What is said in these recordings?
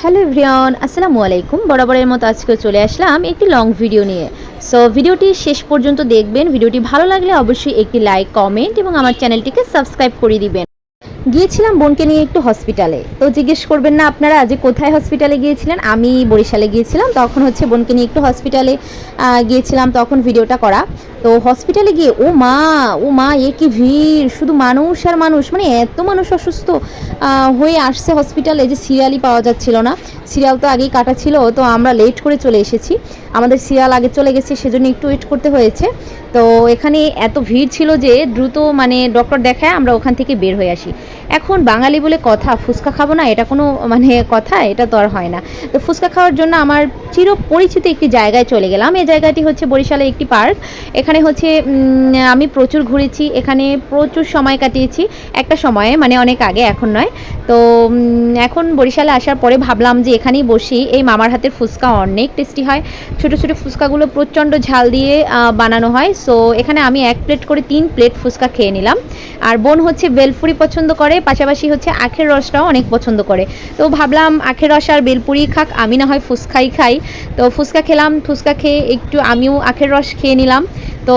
Hello everyone, আসসালামু আলাইকুম। বরাবরের মতো আজকে চলে আসলাম একটি লং ভিডিও নিয়ে। সো ভিডিওটি শেষ পর্যন্ত দেখবেন। ভিডিওটি ভালো লাগলে অবশ্যই একটি লাইক, কমেন্ট এবং আমার চ্যানেলটিকে সাবস্ক্রাইব করে দিবেন। গিয়েছিলাম বোনকে নিয়ে একটু হসপিটালে। তো জিজ্ঞেস করবেন না আপনারা যে কোথায় হসপিটালে গিয়েছিলেন? আমি বরিশালে গিয়েছিলাম। তখন হচ্ছে বোনকে নিয়ে একটু হসপিটালে গিয়েছিলাম, তখন ভিডিওটা করা। তো হসপিটালে গিয়ে ও মা এ কি ভিড়, শুধু মানুষ আর মানুষ, মানে এত মানুষ অসুস্থ হয়ে আসছে হসপিটালে যে সিরিয়ালই পাওয়া যাচ্ছিল না। সিরিয়াল তো আগেই কাটা ছিল, তো আমরা লেট করে চলে এসেছি। আমাদের সিরিয়াল আগে চলে গেছে, সেজন্য একটু ওয়েট করতে হয়েছে। তো এখানে এত ভিড় ছিল যে দ্রুত মানে ডক্টর দেখায় আমরা ওখান থেকে বের হয়ে আসি। এখন বাঙালি বলে কথা, ফুচকা খাবো না এটা কোনো মানে কথা, এটা তো আর হয় না। তো ফুচকা খাওয়ার জন্য আমার চিরপরিচিত একটি জায়গায় চলে গেলাম। এই জায়গাটি হচ্ছে বরিশালের একটি পার্ক। এখানে হচ্ছে আমি প্রচুর ঘুরেছি, এখানে প্রচুর সময় কাটিয়েছি। একটা সময়ে মানে অনেক আগে, এখন নয়। তো এখন বরিশালে আসার পরে ভাবলাম যে এখানেই বসি। এই মামার হাতের ফুচকা অনেক টেস্টি হয়। ছোটো ছোটো ফুচকাগুলো প্রচণ্ড ঝাল দিয়ে বানানো হয়। সো এখানে আমি 1 প্লেট করে 3 প্লেট ফুচকা খেয়ে নিলাম। আর বোন হচ্ছে বেলপুরি পছন্দ করে, পাশাপাশি হচ্ছে আখের রসটাও অনেক পছন্দ করে। তো ভাবলাম আখের রস আর বেলপুরি খাক, আমি না হয় ফুচকাই খাই। তো ফুচকা খেলাম, ফুচকা খেয়ে একটু আমিও আখের রস খেয়ে নিলাম। তো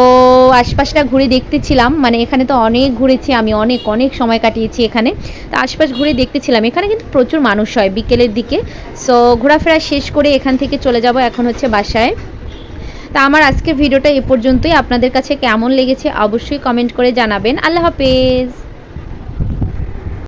আশপাশটা ঘুরে দেখতেছিলাম, মানে এখানে তো অনেক ঘুরেছি আমি, অনেক অনেক সময় কাটিয়েছি এখানে। তো আশপাশ ঘুরে দেখতেছিলাম, এখানে কিন্তু প্রচুর মানুষ হয় বিকেলের দিকে। সো ঘোরাফেরা শেষ করে এখান থেকে চলে যাব এখন হচ্ছে বাসায়। তা আমার আজকের ভিডিওটা এ পর্যন্তই। আপনাদের কাছে কেমন লেগেছে অবশ্যই কমেন্ট করে জানাবেন। আল্লাহ হাফেজ।